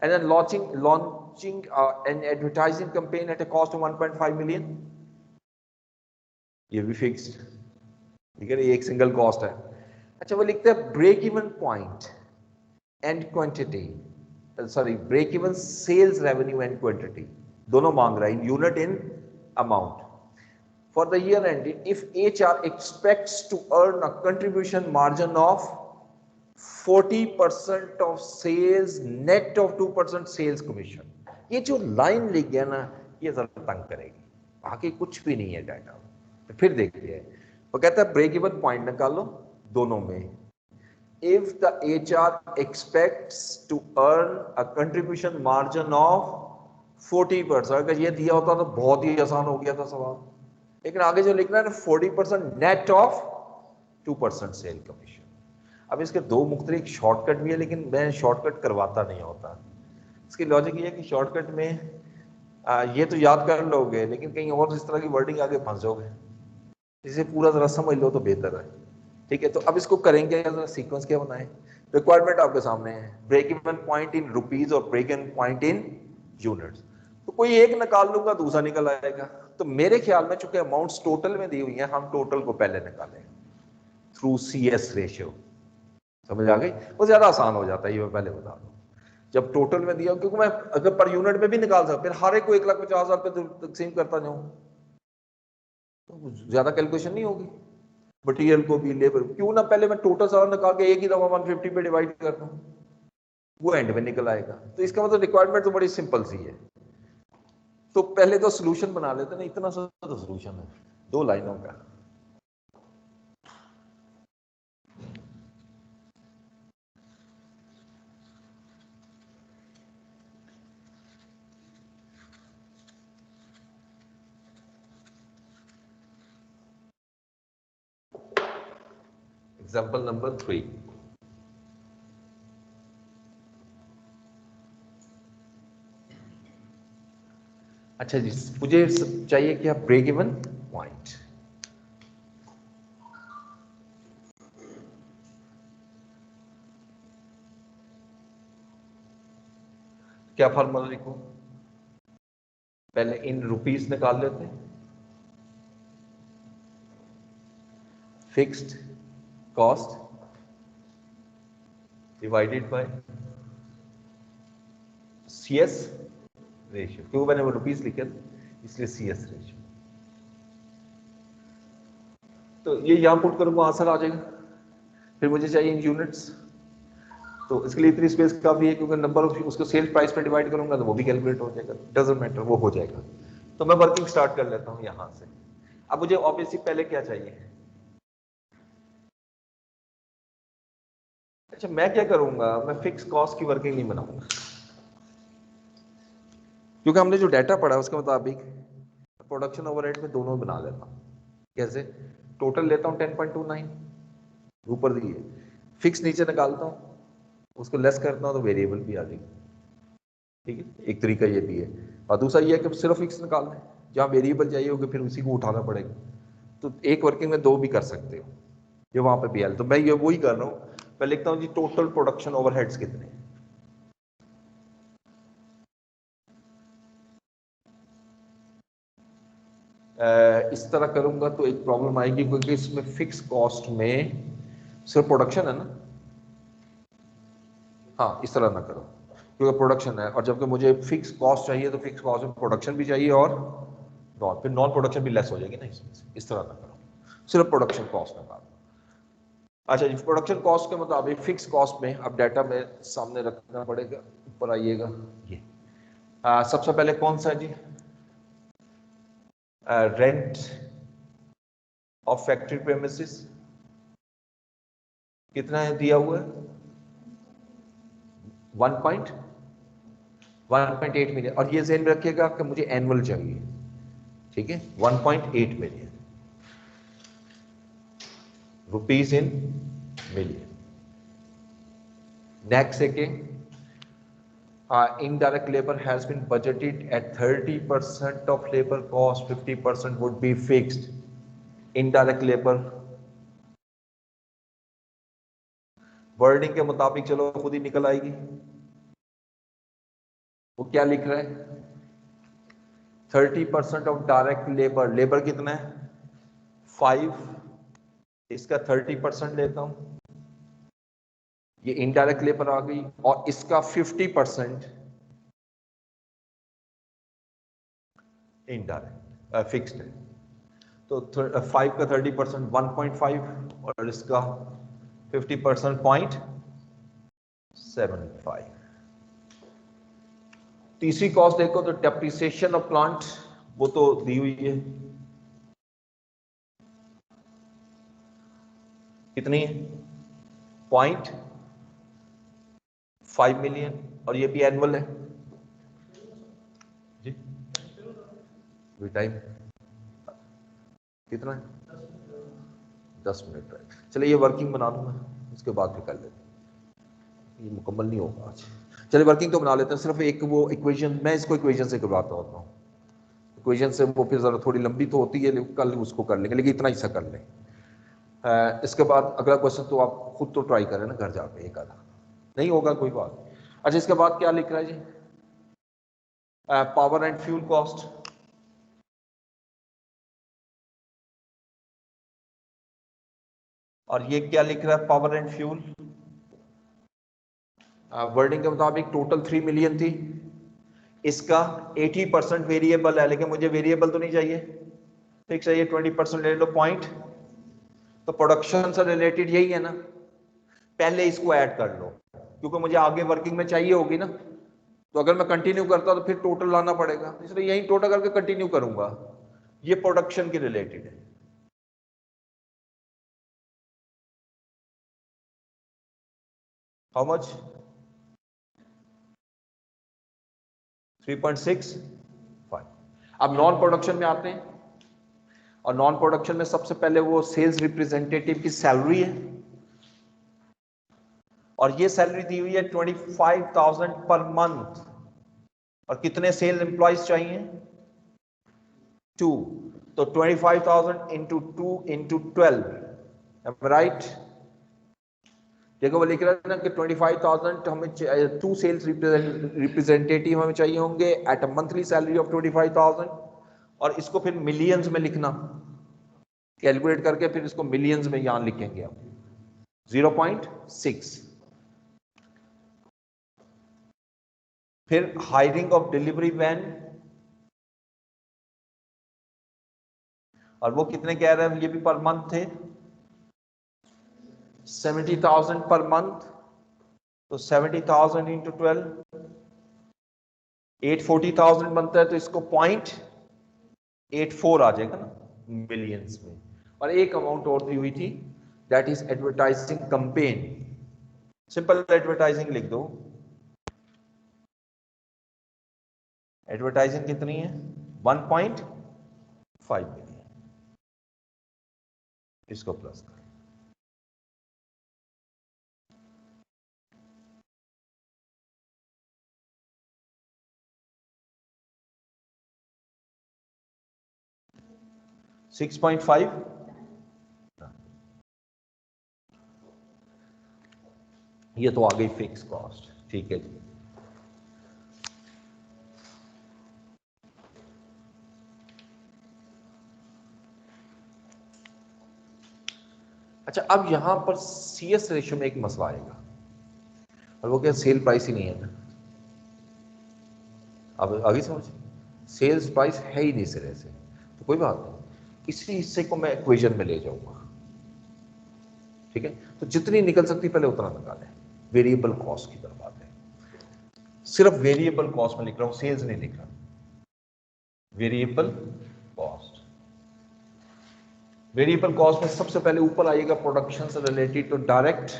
And then launching an advertising campaign at a cost of 1.5 million, ये भी फिक्स्ड, ठीक है, ये एक सिंगल कॉस्ट है। अच्छा, वो लिखते हैं break even point and quantity, sorry break even sales revenue and quantity, दोनों मांग रहा है in unit in amount. For the year ending, if HR expects to earn a contribution margin of 40% of sales net of 2% sales commission, ये जो line लिख गया ना, ये जरा तंग करेगी, बाकी कुछ भी नहीं है डाटा। तो फिर देखिए, वो कहता है ब्रेक इवन पॉइंट निकालो दोनों में। If the HR expects to earn a contribution margin of 40%, अगर ये दिया होता तो बहुत ही आसान हो गया था सवाल, लेकिन आगे जो लिखना है ना 40% नेट ऑफ 2% सेल कमीशन। अब इसके दो मुख्तलिफ शॉर्टकट भी है, लेकिन मैं शॉर्टकट करवाता नहीं होता। इसकी लॉजिक ये है कि शॉर्टकट में ये तो याद कर लोगे, लेकिन कहीं और इस तरह की वर्डिंग आगे फंस जाओगे, इसे पूरा जरा समझ लो तो बेहतर है, ठीक है। तो अब इसको करेंगे, जरा सीक्वेंस क्या बनाए। रिक्वायरमेंट आपके सामने है, break even point in rupees और break even point in units, तो कोई एक निकाल लूंगा दूसरा निकल आएगा। तो मेरे ख्याल में चूंकि अमाउंट्स टोटल में दी हुई हैं, हम टोटल को पहले निकालें थ्रू CS रेशियो। समझ आ गई, वो ज्यादा आसान हो जाता है, ये मैं पहले बता दूं। जब टोटल में दिया, क्योंकि मैं अगर पर यूनिट में भी निकाल सकता, फिर हर एक को 1,50,000 रुपए तकसीम करता जाऊं तो ज्यादा कैलकुलेशन नहीं होगी। मटेरियल को भी, लेबर, क्यों ना पहले मैं टोटल सारा निकाल के एक ही दफा 150 पे डिवाइड कर दूं, वो एंड में निकल आएगा। तो इसका मतलब रिक्वायरमेंट तो बड़ी सिंपल सी है। तो पहले तो सोल्यूशन बना लेते ना, इतना सा तो सोल्यूशन है 2 लाइनों का। Example number 3। अच्छा जी, मुझे चाहिए क्या, ब्रेक इवन पॉइंट। क्या फॉर्मूला लिखूं, पहले इन रुपीस निकाल लेते हैं। Fixed cost divided bye CS ratio, क्योंकि मैंने वो रुपीस लिखे इसलिए CS रेशियो। तो ये यहां पुट करूंगा, आंसर आ जाएगा। फिर मुझे चाहिए इन यूनिट्स, तो इसके लिए इतनी स्पेस काफी है, क्योंकि नंबर ऑफ उसको सेल्स प्राइस पे डिवाइड करूंगा तो वो भी कैलकुलेट हो जाएगा, डजंट मैटर, वो हो जाएगा। तो मैं वर्किंग स्टार्ट कर लेता हूं यहां से। अब मुझे ऑब्वियसली पहले क्या चाहिए, अच्छा मैं क्या करूंगा, मैं फिक्स कॉस्ट की वर्किंग नहीं बनाऊंगा, क्योंकि हमने जो डाटा पढ़ा उसके मुताबिक प्रोडक्शन ओवरहेड में दोनों बना लेता हूं। कैसे, टोटल लेता हूं 10.29 ऊपर दिए, फिक्स नीचे निकालता हूं, उसको लेस करता हूं तो वेरिएबल भी आ जाएगी। ठीक है, एक तरीका ये भी है। और दूसरा ये है कि सिर्फ फिक्स निकाल लें, जहां वेरिएबल चाहिए होगा फिर उसी को उठाना पड़ेगा। तो एक वर्किंग में 2 भी कर सकते हो, ये वहां पे भी है। तो मैं ये वही कर रहा हूं, मैं लिखता हूं जी टोटल प्रोडक्शन ओवरहेड्स कितने हैं। इस तरह करूंगा तो एक प्रॉब्लम आएगी, क्योंकि इसमें फिक्स कॉस्ट में सिर्फ प्रोडक्शन है ना। हाँ, इस तरह ना करो, क्योंकि प्रोडक्शन है, और जबकि मुझे फिक्स कॉस्ट चाहिए तो फिक्स कॉस्ट में प्रोडक्शन भी चाहिए और नॉन, फिर नॉन प्रोडक्शन भी लेस हो जाएगी ना इसमें से। इस तरह ना करो, सिर्फ प्रोडक्शन कॉस्ट निकालो। अच्छा जी, प्रोडक्शन कॉस्ट के मुताबिक फिक्स कॉस्ट में अब डाटा में सामने रखना पड़ेगा। ऊपर आइएगा, ये सबसे पहले कौन सा है जी, रेंट ऑफ फैक्ट्री प्रेमिसेस कितना है दिया हुआ है, 1.8 मिलियन, और ये ज़हन में रखिएगा कि मुझे एनुअल चाहिए। ठीक है, 1.8 million rupees in million. Next second, indirect labor has been budgeted at 30% of labor cost, 50% would be fixed. Indirect labor wording के मुताबिक चलो खुद ही निकल आएगी। वो क्या लिख रहा है, 30% ऑफ डायरेक्ट लेबर, लेबर कितना है 5, इसका 30% लेता हूं, ये इनडायरेक्ट लेबर आ गई, और इसका 50% इनडायरेक्ट फिक्स्ड है। तो 5 का 30% 1.5, और इसका 50% 0.75। तीसरी कॉस्ट देखो तो डेप्रिसिएशन ऑफ प्लांट, वो तो दी हुई है, कितनी है 0.5 मिलियन, और ये भी एनुअल है जी। टाइम कितना है, 10 मिनट है। चलिए ये वर्किंग बना दूंगा, उसके बाद फिर कर लेते हैं, ये मुकम्मल नहीं होगा आज। चलिए वर्किंग तो बना लेते हैं, सिर्फ एक वो इक्वेशन, मैं इसको इक्वेशन से करवाता होता हूँ, इक्वेशन से वो फिर जरा थोड़ी लंबी तो होती है, कल उसको कर लेंगे, लेकिन इतना हिस्सा कर लें। इसके बाद अगला क्वेश्चन तो आप खुद तो ट्राई करें ना घर जाके, एक आधा नहीं होगा कोई बात। अच्छा, इसके बाद क्या लिख रहा है जी, पावर एंड फ्यूल कॉस्ट, और ये क्या लिख रहा है पावर एंड फ्यूल, वर्डिंग के मुताबिक टोटल 3 मिलियन थी, इसका 80% वेरिएबल है, लेकिन मुझे वेरिएबल तो नहीं चाहिए, फिक्स चाहिए, 20% ले लो, 0.75 तो प्रोडक्शन से रिलेटेड यही है ना, पहले इसको ऐड कर लो क्योंकि मुझे आगे वर्किंग में चाहिए होगी ना, तो अगर मैं कंटिन्यू करता तो फिर टोटल लाना पड़ेगा, इसलिए यही टोटल करके कंटिन्यू करूंगा। ये प्रोडक्शन के रिलेटेड है। How much? 3.65। अब नॉन प्रोडक्शन में आते हैं, और नॉन प्रोडक्शन में सबसे पहले वो सेल्स रिप्रेजेंटेटिव की सैलरी है, और ये सैलरी दी हुई है 25,000 पर मंथ, और कितने सेल एम्प्लॉयज चाहिए? 2। तो 25,000 इंटू 2 इंटू 12, राइट? देखो वो लिख रहा है ना कि 25,000 हमें 2 सेल्स रिप्रेजेंटेटिव हमें चाहिए होंगे at a monthly salary of 25,000, और इसको फिर मिलियंस में लिखना, कैलकुलेट करके फिर इसको मिलियंस में यहां लिखेंगे हम 0.6। फिर हायरिंग ऑफ डिलीवरी वैन, और वो कितने कह रहे हैं? ये भी पर मंथ थे, 70,000 पर मंथ, तो 70,000 इंटू 12, 840,000 बनता है, तो इसको 0.84 आ जाएगा ना मिलियंस में। और एक अमाउंट और दी हुई थी, that is advertising campaign, simple advertising लिख दो। एडवर्टाइजिंग कितनी है? 1.5 मिलियन, इसको प्लस कर। सिक्स पॉइंट फाइव, ये तो आ गई फिक्स कॉस्ट, ठीक है जी। अच्छा, अब यहां पर सीएस रेशियो में एक मसला आएगा, और वो क्या? सेल प्राइस ही नहीं है ना। अब आगे समझ, सेल्स प्राइस है ही नहीं सिरे से, तो कोई बात नहीं, इसी हिस्से को मैं इक्वेशन में ले जाऊंगा, ठीक है? तो जितनी निकल सकती पहले उतना निकालें। वेरिएबल कॉस्ट की तरफ आते हैं, सिर्फ वेरिएबल कॉस्ट में लिख रहा हूं, सेल्स नहीं लिख रहा। वेरिएबल कॉस्ट, वेरिएबल कॉस्ट में सबसे पहले ऊपर आएगा प्रोडक्शन से रिलेटेड, तो डायरेक्ट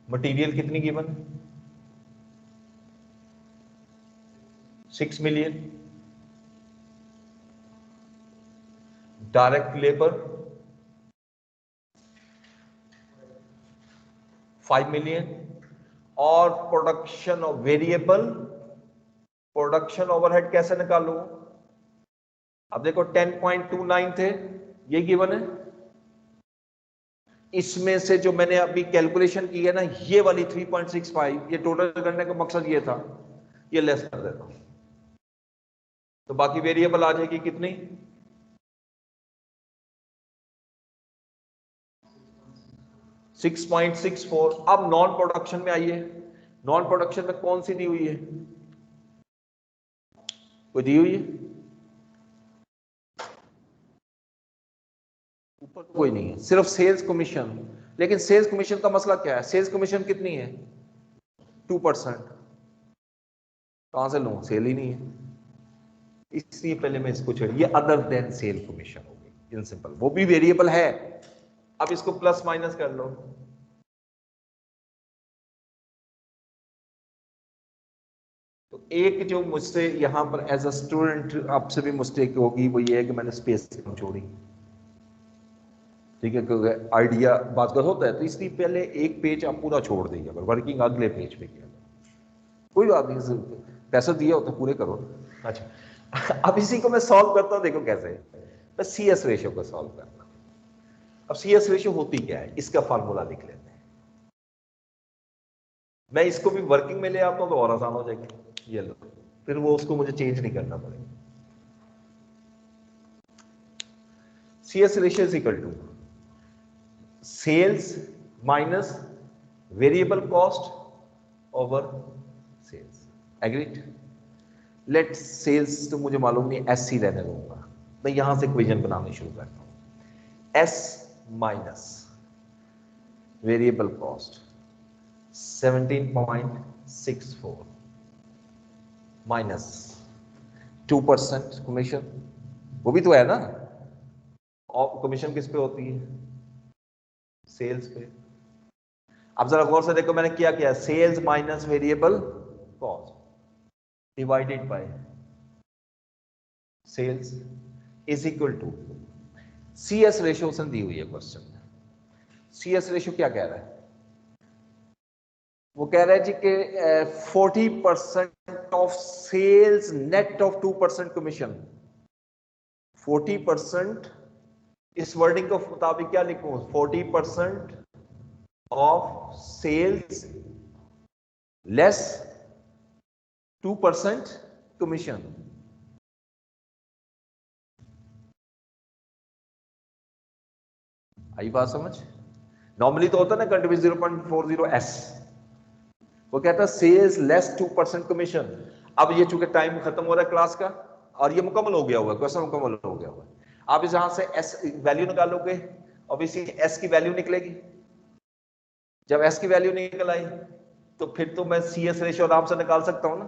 मटेरियल कितनी given? 6 million, direct labour 5 million, और production of variable, production overhead कैसे निकालू? अब देखो 10.29 थे, ये गिवन है। इसमें से जो मैंने अभी कैलकुलेशन की है ना, ये वाली 3.65, ये टोटल करने का मकसद ये था, ये लेस कर देता हूं, तो बाकी वेरिएबल आ जाएगी कितनी? 6.64। अब नॉन प्रोडक्शन में आइए, नॉन प्रोडक्शन में कौन सी दी हुई है? कोई दी हुई है? ऊपर तो कोई नहीं है, सिर्फ सेल्स कमीशन। लेकिन सेल्स कमीशन का मसला क्या है? सेल्स कमीशन कितनी है? 2%। कहां से लूं? सेल ही नहीं है, इसलिए पहले मैं इसको छोड़, ये अदर देन सेल कमीशन होगी इन सिंपल, वो भी वेरिएबल है। अब इसको प्लस माइनस कर लो, तो एक जो मुझसे यहां पर एज अ स्टूडेंट आपसे भी मिस्टेक होगी, वो ये है कि मैंने स्पेस कम छोड़ी, ठीक है? क्योंकि आइडिया बात कर होता है, तो इसलिए पहले एक पेज आप पूरा छोड़ दीजिए, अगर वर्किंग अगले पेज पे किया, कोई बात नहीं, पैसे दिए होते पूरे करो। अच्छा, अब इसी को मैं सॉल्व करता हूं, देखो कैसे। मैं सीएस रेशियो को सॉल्व करता हूं। अब सीएस रेशियो होती क्या है, इसका फार्मूला लिख लेते हैं। मैं इसको भी वर्किंग में ले आता हूं तो और आसान हो जाएगी, ये लो, फिर वो उसको मुझे चेंज नहीं करना पड़ेगा। CS ratio is equal to sales minus variable cost over sales, agreed? Let sales तो मुझे मालूम नहीं, एस सी रहने दूंगा, मैं यहां से इक्वेशन बनानी शुरू करता हूं। S minus variable cost 17.64 minus 2% commission, वो भी तो है ना। और कमीशन किस पे होती है? सेल्स पे। अब जरा गौर से देखो, मैंने क्या किया, sales minus variable cost divided by sales is equal to CS ratio से दी हुई है क्वेश्चन में। CS रेशियो क्या कह रहा है? वो कह रहा है जी कि 40% of sales net of 2% commission. 40%, इस वर्डिंग के मुताबिक क्या लिखूं? 40% ऑफ सेल्स लेस 2% कमीशन। आई बात समझ? नॉर्मली तो होता है ना कंट्रीब्यूट 0.40S, वो कहता है सेल्स लेस 2% कमीशन। अब ये चूंकि टाइम खत्म हो रहा है क्लास का और ये मुकम्मल हो गया हुआ, क्वेश्चन मुकम्मल हो गया हुआ, आप इस यहां से एस वैल्यू निकालोगे, ऑब्वियसली एस की वैल्यू निकलेगी। जब एस की वैल्यू निकल आई तो फिर तो मैं CS रेशियो आराम से निकाल सकता हूं ना।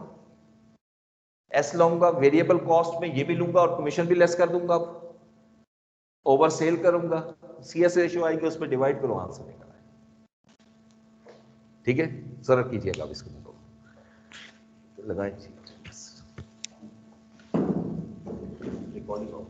एस लूंगा, वेरिएबल कॉस्ट में ये भी लूंगा और कमीशन भी लेस कर दूंगा, ओवर सेल करूंगा, CS रेशियो आएगी, उस पर डिवाइड करो, आंसर निकल आए। ठीक है, जरा कीजिएगा अब इसको लगाएं रिकॉर्डिंग हो।